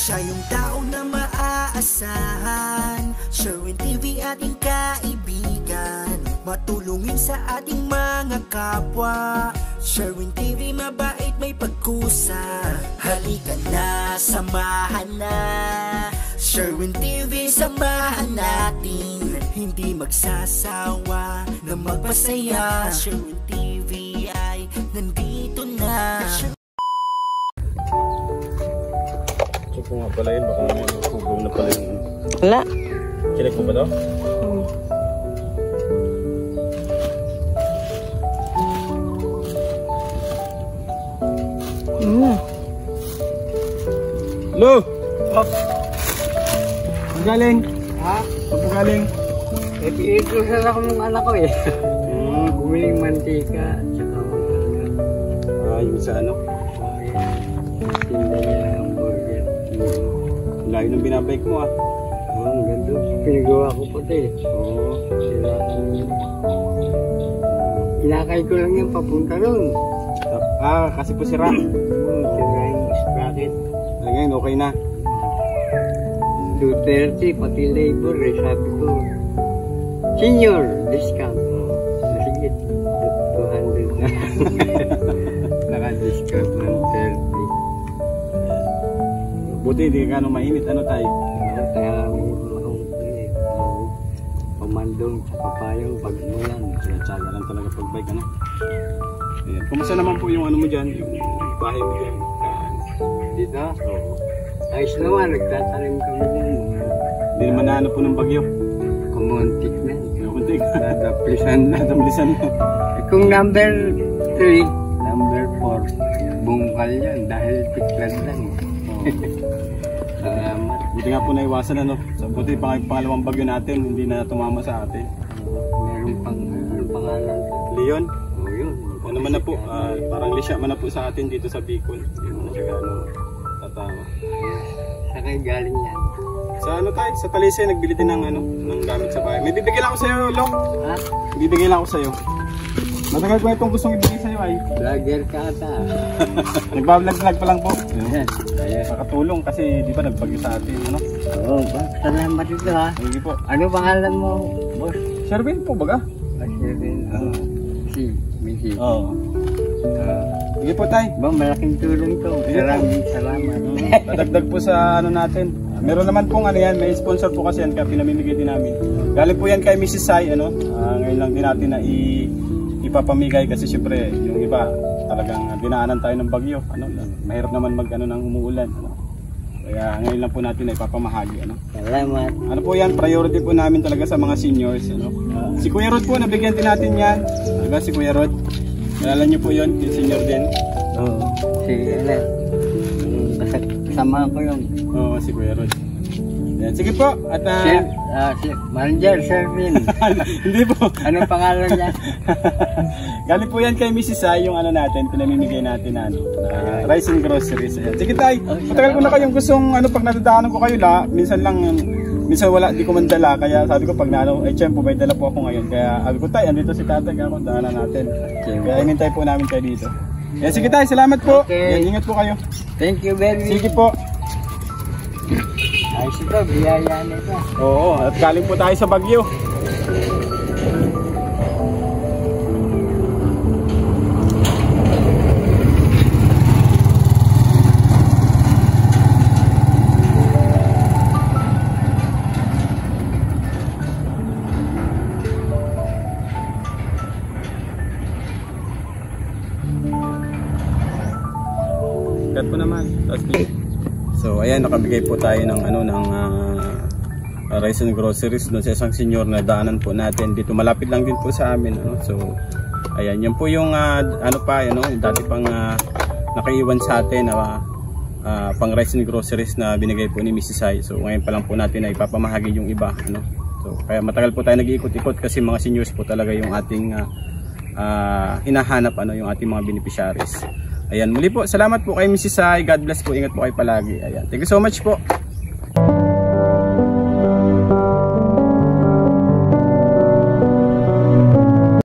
Siya yung tao na maaasahan, Sherwin TV ating kaibigan, matulungin sa ating mga kapwa. Sherwin TV mabait may pagkusa, halika na, samahan na. Sherwin TV samahan natin, hindi magsasawa na magpasaya. Sherwin TV ay nandito na. Check ko nga pala yun, baka hugaw na pala yun. Wala. Check mo ba to? Lo! Oh. Magaling? Ha? Magaling? Iikusan ako ng anak ko eh. Bumiling mantika at saka Yung sa ano? tinda niya ang burger. Layo ng binabike mo ah. Ang ganda. Pinagawa ko pati. Oo. Sila inakay ko lang yung papunta ron. Kasi po sira. Sira yung sprocket. Ngayon okay na. 230 pati labor eh. Sabi ko, senior discount. Sige, 200 na. Naka-discount ng 30. Buti hindi ka mainit. Ano tayo? Kaya pamandong sa papayong pagmulan. Tsaga lang talaga pag-bike ano. Ayan. Kumusta naman po yung ano mo dyan? Yung bahay mo dyan? Dito? Oo. Ayos naman, nagtatanim kami din. Hindi naman naano po ng bagyo. Kumuntik na. Kuntik. Nadaplisan na. Nadablisan na. Kung number 3, number 4, bungkal yan dahil tiklan lang. Salamat. Buti nga po naiwasan ano. Buti pangalawang bagyo natin, hindi na tumama sa atin. Meron pang pangalan. Leon? Oo yun. Ano man na po, parang lisya man na po sa atin dito sa Bicol. Yung ano, tatama. Saan kayo galing yan? Sa ano tayo, sa Talisay, nagbili din ng ano, ng gamit sa bahay. May bibigyan ako sa'yo, Long. Ha? Bibigyan ako sa'yo. Matagal ko itong gustong ibigay sa'yo ay. Vlogger ka ata. Nagbablog-vlog pa lang po. Ayan. Ayan. Makatulong kasi di ba nagbagyo sa atin, ano? Oo ba? Salamat ito ha. Hindi po. Ano pangalan mo, boss? Sherwin po baga? Sherwin. Si Missy. Oo. Sige po tay. Ba, malaking tulong to. Maraming salamat. Dadagdag po sa ano natin. Meron naman pong ano yan, may sponsor po kasi yan kaya pinamimigay din namin. Galing po yan kay Mrs. Sai, ano? Ngayon lang din natin na ipapamigay kasi syempre yung iba talagang dinaanan tayo ng bagyo, ano? Mahirap naman mag ano ng umuulan, ano? Kaya ngayon lang po natin na ipapamahagi, ano? Salamat. Ano po yan, priority po namin talaga sa mga seniors, ano? Si Kuya Rod po, nabigyan din natin yan. Diba si Kuya Rod? Kilala niyo po yun, senior din. Oo. Si ano? Kasama ko yung Oo, si Kuya Rod. Yan, sige po. At si Manager Sherwin. hindi po. Anong pangalan niya? Galing po yan kay Mrs. Sai, yung ano natin, pinamimigay natin na ano, rice and groceries. Ayan. Sige tay, matagal ko na kayong gustong ano, pag nadadaanan ko kayo minsan lang, minsan wala, di ko man dala. Kaya sabi ko pag naano, tiyempo, may dala po ako ngayon. Kaya sabi ko tay, andito si tatay, ako, daanan natin. Kaya inintay po namin kayo dito. Ayan, sige tay, salamat po. Okay. Ayan, ingat po kayo. Thank you very much. Sige po. Ayos ito, biyaya na ito. Oo, at galing po tayo sa Bagyo. Cut po naman. So ayan, nakabigay po tayo ng ano ng rice and groceries doon sa isang senior na daanan po natin dito, malapit lang din po sa amin, ano? So ayan, yan po yung ano pa, ano, dati pang nakaiwan sa atin na pang rice and groceries na binigay po ni Mrs. Sai. So ngayon pa lang po natin na ipapamahagi yung iba, ano? So kaya matagal po tayo nag-iikot-ikot kasi mga seniors po talaga yung ating hinahanap, ano, yung ating mga beneficiaries. Ayan, muli po, salamat po kay Mrs. Sai. God bless po, ingat po kayo palagi. Ayan, thank you so much po.